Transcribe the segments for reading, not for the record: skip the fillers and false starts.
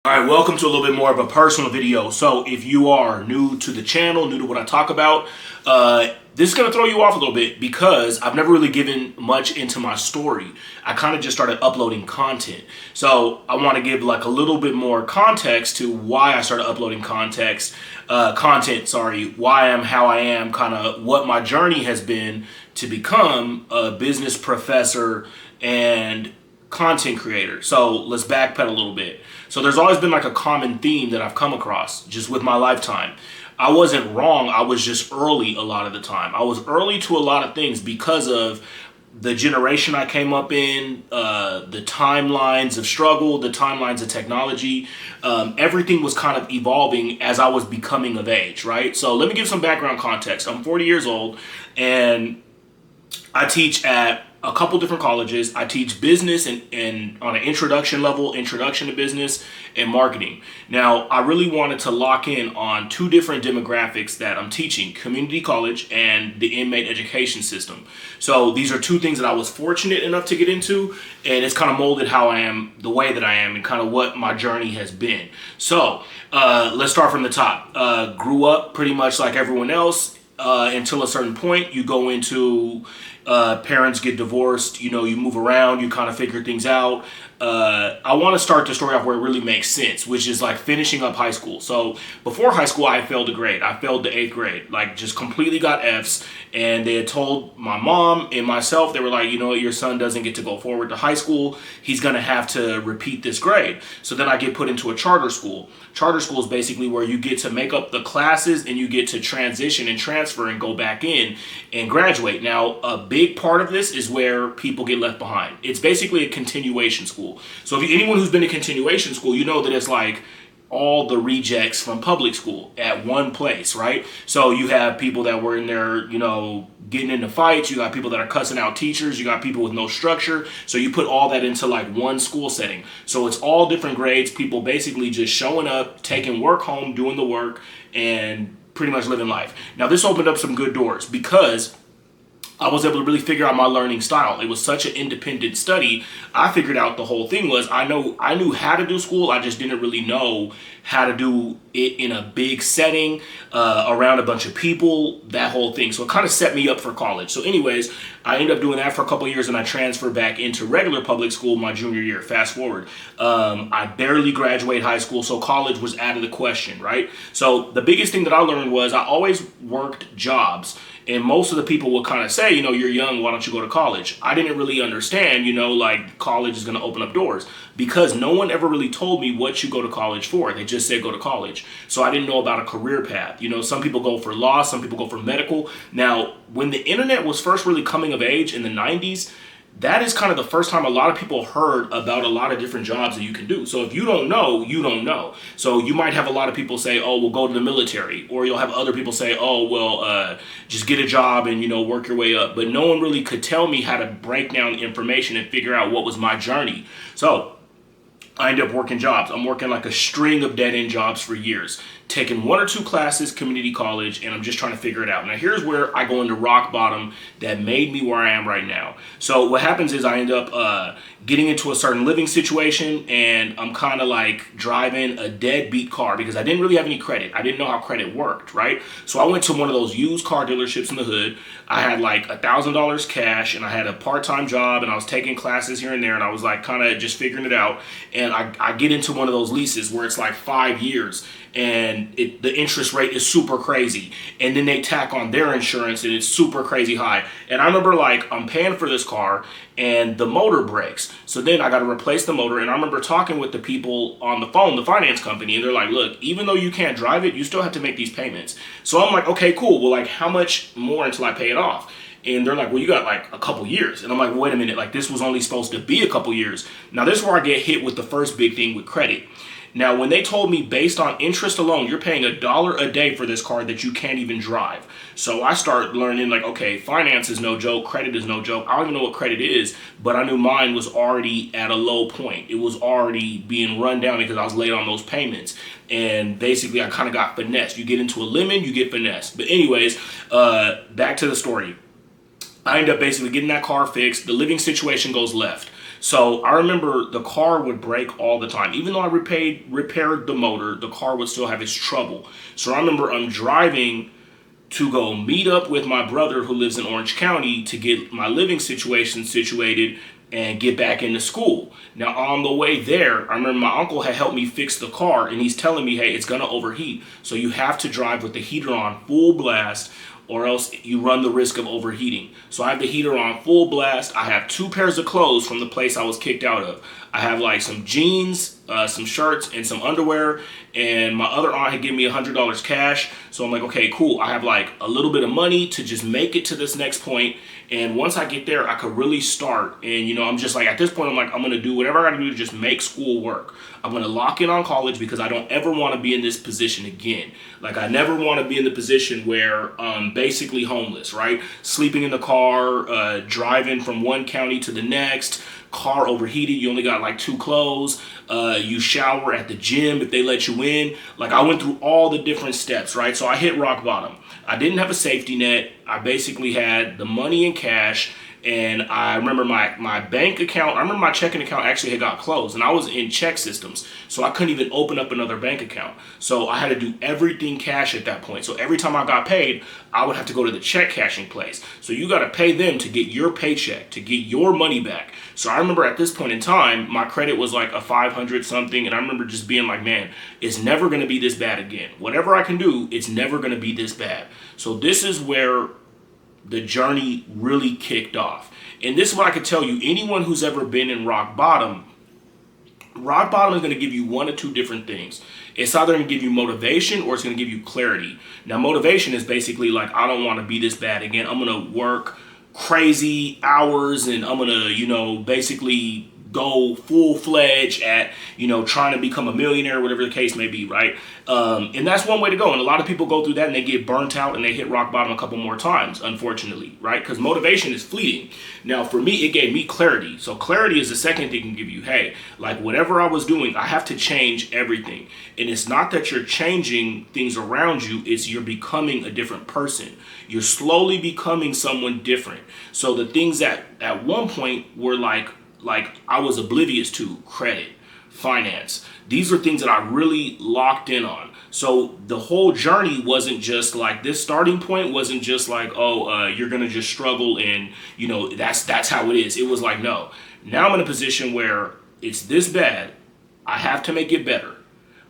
All right, welcome to a little bit more of a personal video. So if you are new to the channel, new to what I talk about, this is going to throw you off a little bit because I've never really given much into my story. I kind of just started uploading content. So I want to give like a little bit more context to why I started uploading content, why I am how I am, kind of what my journey has been to become a business professor and content creator. So let's backpedal a little bit. So there's always been like a common theme that I've come across just with my lifetime. I wasn't wrong. I was just early a lot of the time. I was early to a lot of things because of the generation I came up in, the timelines of struggle, the timelines of technology. Everything was kind of evolving as I was becoming of age, right? So let me give some background context. I'm 40 years old and I teach at a couple different colleges. I teach business and on an introduction level, introduction to business and marketing. Now, I really wanted to lock in on two different demographics that I'm teaching, community college and the inmate education system. So these are two things that I was fortunate enough to get into, and it's kind of molded how I am, the way that I am, and kind of what my journey has been. So let's start from the top. Grew up pretty much like everyone else until a certain point. You go into parents get divorced, you move around, you kind of figure things out. I want to start the story off where it really makes sense, which is like finishing up high school. So before high school, I failed a grade. I failed the 8th grade, like just completely got Fs. And they had told my mom and myself, they were like, you know what, your son doesn't get to go forward to high school. He's going to have to repeat this grade. So then I get put into a charter school. Charter school is basically where you get to make up the classes and you get to transition and transfer and go back in and graduate. Now, a big part of this is where people get left behind. It's basically a continuation school. So if anyone who's been to continuation school, you know that it's like all the rejects from public school at one place, right? So you have people that were in there, getting into fights. You got people that are cussing out teachers. You got people with no structure. So you put all that into like one school setting. So it's all different grades, people basically just showing up, taking work home, doing the work, and pretty much living life. Now this opened up some good doors because I was able to really figure out my learning style. It was such an independent study. I figured out the whole thing was I knew how to do school. I just didn't really know how to do it in a big setting around a bunch of people, that whole thing. So it kind of set me up for college. So anyways, I ended up doing that for a couple of years and I transferred back into regular public school my junior year. Fast forward. I barely graduated high school, so college was out of the question, right? So the biggest thing that I learned was I always worked jobs. And most of the people would kind of say, you're young, why don't you go to college? I didn't really understand, like college is going to open up doors because no one ever really told me what you go to college for. They just said go to college. So I didn't know about a career path. Some people go for law, some people go for medical. Now, when the internet was first really coming of age in the 90s, that is kind of the first time a lot of people heard about a lot of different jobs that you can do. So if you don't know, you don't know. So you might have a lot of people say, oh, well, go to the military. Or you'll have other people say, oh, well, just get a job and, work your way up. But no one really could tell me how to break down the information and figure out what was my journey. So I ended up working jobs. I'm working like a string of dead-end jobs for years, taking 1 or 2 classes, community college, and I'm just trying to figure it out. Now, here's where I go into rock bottom that made me where I am right now. So what happens is I end up getting into a certain living situation, and I'm kind of like driving a deadbeat car because I didn't really have any credit. I didn't know how credit worked, right? So I went to one of those used car dealerships in the hood. I had like $1,000 cash, and I had a part-time job, and I was taking classes here and there, and I was like kind of just figuring it out. And I get into one of those leases where it's like 5 years, and the interest rate is super crazy. And then they tack on their insurance and it's super crazy high. And I remember like I'm paying for this car and the motor breaks. So then I got to replace the motor. And I remember talking with the people on the phone, the finance company, and they're like, look, even though you can't drive it, you still have to make these payments. So I'm like, okay, cool. Well, like how much more until I pay it off? And they're like, well, you got like a couple years. And I'm like, wait a minute, like this was only supposed to be a couple years. Now this is where I get hit with the first big thing with credit. Now, when they told me based on interest alone, you're paying $1 a day for this car that you can't even drive. So I start learning like, okay, finance is no joke. Credit is no joke. I don't even know what credit is, but I knew mine was already at a low point. It was already being run down because I was late on those payments. And basically, I kind of got finessed. You get into a lemon, you get finessed. But anyways, back to the story. I end up basically getting that car fixed. The living situation goes left. So I remember the car would break all the time. Even though I repaired the motor, the car would still have its trouble. So I remember I'm driving to go meet up with my brother who lives in Orange County to get my living situation situated and get back into school. Now, on the way there, I remember my uncle had helped me fix the car, and he's telling me, hey, it's gonna overheat. So you have to drive with the heater on full blast, or else you run the risk of overheating. So I have the heater on full blast. I have 2 pairs of clothes from the place I was kicked out of. I have like some jeans, some shirts, and some underwear. And my other aunt had given me $100 cash. So I'm like, okay, cool. I have like a little bit of money to just make it to this next point. And once I get there, I could really start. And, I'm just like, at this point, I'm like, I'm going to do whatever I got to do to just make school work. I'm going to lock in on college because I don't ever want to be in this position again. Like, I never want to be in the position where I'm basically homeless, right? Sleeping in the car, driving from one county to the next, car overheated, you only got like 2 clothes, you shower at the gym if they let you in. Like, I went through all the different steps, right? So I hit rock bottom. I didn't have a safety net. I basically had the money in cash. And I remember my bank account, I remember my checking account actually had got closed, and I was in check systems. So I couldn't even open up another bank account. So I had to do everything cash at that point. So every time I got paid, I would have to go to the check cashing place. So you got to pay them to get your paycheck, to get your money back. So I remember at this point in time, my credit was like a 500 something. And I remember just being like, man, it's never going to be this bad again. Whatever I can do, it's never going to be this bad. So this is where the journey really kicked off. And this is what I could tell you. Anyone who's ever been in rock bottom is going to give you one or two different things. It's either going to give you motivation or it's going to give you clarity. Now, motivation is basically like, I don't want to be this bad again. I'm going to work crazy hours and I'm going to, basically go full-fledged at, trying to become a millionaire, whatever the case may be, right? And that's one way to go. And a lot of people go through that and they get burnt out and they hit rock bottom a couple more times, unfortunately, right? Because motivation is fleeting. Now, for me, it gave me clarity. So clarity is the second thing it can give you. Hey, like whatever I was doing, I have to change everything. And it's not that you're changing things around you, it's you're becoming a different person. You're slowly becoming someone different. So the things that at one point were like I was oblivious to, credit, finance. These are things that I really locked in on. So the whole journey wasn't just like, this starting point wasn't just like, you're going to just struggle and, that's how it is. It was like, no, now I'm in a position where it's this bad. I have to make it better,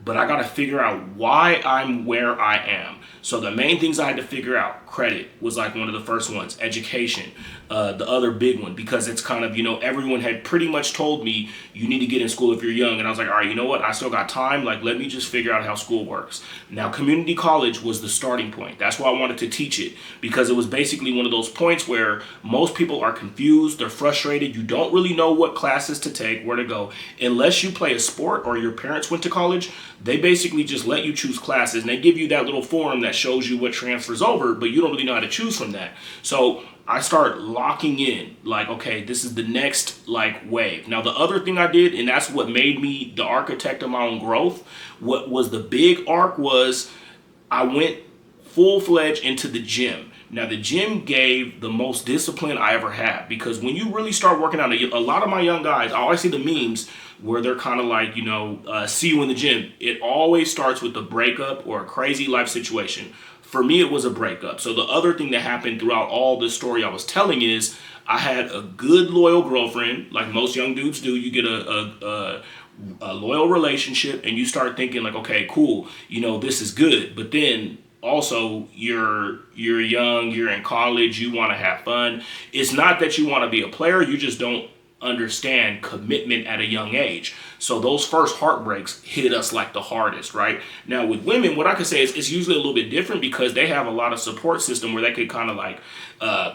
but I got to figure out why I'm where I am. So the main things I had to figure out, credit was like one of the first ones, education, the other big one, because it's kind of, everyone had pretty much told me you need to get in school if you're young. And I was like, all right, you know what? I still got time. Like, let me just figure out how school works. Now, community college was the starting point. That's why I wanted to teach it, because it was basically one of those points where most people are confused. They're frustrated. You don't really know what classes to take, where to go. Unless you play a sport or your parents went to college, they basically just let you choose classes and they give you that little form that shows you what transfers over, but you don't really know how to choose from that. So I start locking in, like, okay, this is the next wave. Now, the other thing I did, and that's what made me the architect of my own growth, what was the big arc was I went full-fledged into the gym. Now, the gym gave the most discipline I ever had, because when you really start working out, a lot of my young guys, I always see the memes where they're kind of like, see you in the gym. It always starts with a breakup or a crazy life situation. For me, it was a breakup. So the other thing that happened throughout all the story I was telling is I had a good, loyal girlfriend, like most young dudes do. You get a loyal relationship and you start thinking like, okay, cool, this is good. But then also you're young, you're in college, you want to have fun. It's not that you want to be a player, you just don't understand commitment at a young age. So those first heartbreaks hit us like the hardest, right? Now with women, what I could say is it's usually a little bit different because they have a lot of support system where they could kind of like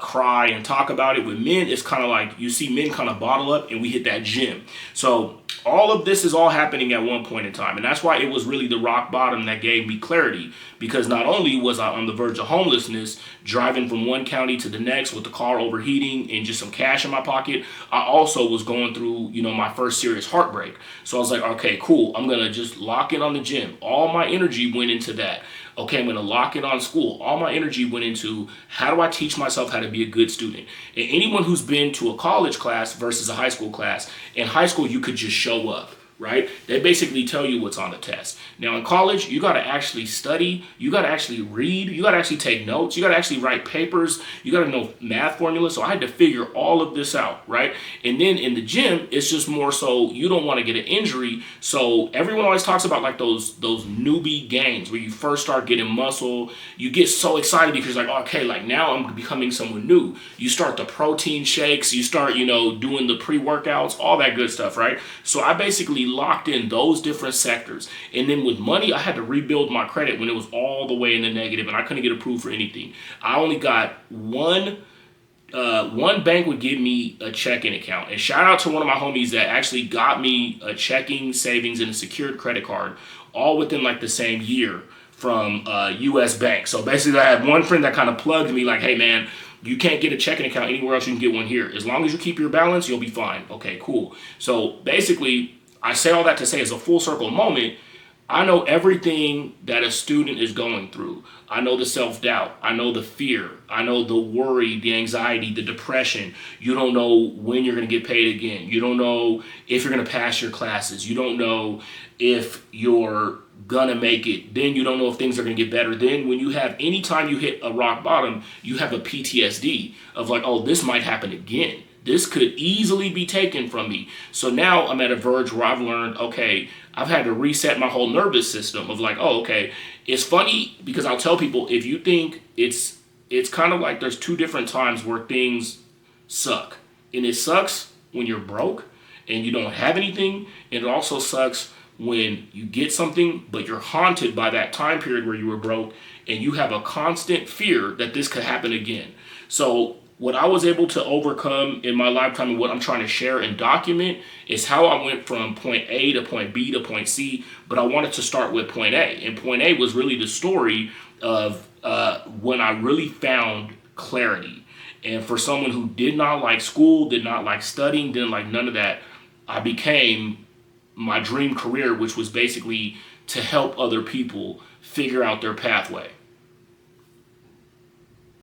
cry and talk about it. With men, it's kind of like you see men kind of bottle up and we hit that gym. So all of this is all happening at one point in time. And that's why it was really the rock bottom that gave me clarity, because not only was I on the verge of homelessness, driving from one county to the next with the car overheating and just some cash in my pocket, I also was going through, my first serious heartbreak. So I was like, okay, cool. I'm going to just lock in on the gym. All my energy went into that. Okay, I'm going to lock in on school. All my energy went into how do I teach myself how to be a good student? And anyone who's been to a college class versus a high school class, in high school, you could just show up, right? They basically tell you what's on the test. Now in college, you got to actually study, you got to actually read, you got to actually take notes, you got to actually write papers, you got to know math formulas. So I had to figure all of this out, right? And then in the gym, it's just more so you don't want to get an injury. So everyone always talks about like those newbie gains where you first start getting muscle. You get so excited because like, okay, like now I'm becoming someone new. You start the protein shakes, you start, doing the pre-workouts, all that good stuff, right? So I basically locked in those different sectors. And then with money, I had to rebuild my credit when it was all the way in the negative and I couldn't get approved for anything. I only got one bank would give me a checking account. And shout out to one of my homies that actually got me a checking, savings, and a secured credit card all within like the same year from US Bank. So basically I had one friend that kind of plugged me like, hey man, you can't get a checking account anywhere else, you can get one here. As long as you keep your balance, you'll be fine. Okay, cool. So basically, I say all that to say as a full circle moment, I know everything that a student is going through. I know the self-doubt. I know the fear. I know the worry, the anxiety, the depression. You don't know when you're going to get paid again. You don't know if you're going to pass your classes. You don't know if you're going to make it. Then you don't know if things are going to get better. Then when you have, anytime you hit a rock bottom, you have a PTSD of like, oh, this might happen again. This could easily be taken from me. So now I'm at a verge where I've learned, okay, I've had to reset my whole nervous system of like, oh, okay. It's funny because I'll tell people, if you think it's kind of like there's two different times where things suck. And it sucks when you're broke and you don't have anything. And it also sucks when you get something, but you're haunted by that time period where you were broke and you have a constant fear that this could happen again. So what I was able to overcome in my lifetime and what I'm trying to share and document is how I went from point A to point B to point C, but I wanted to start with point A. And point A was really the story of when I really found clarity. And for someone who did not like school, did not like studying, didn't like none of that, I became my dream career, which was basically to help other people figure out their pathway.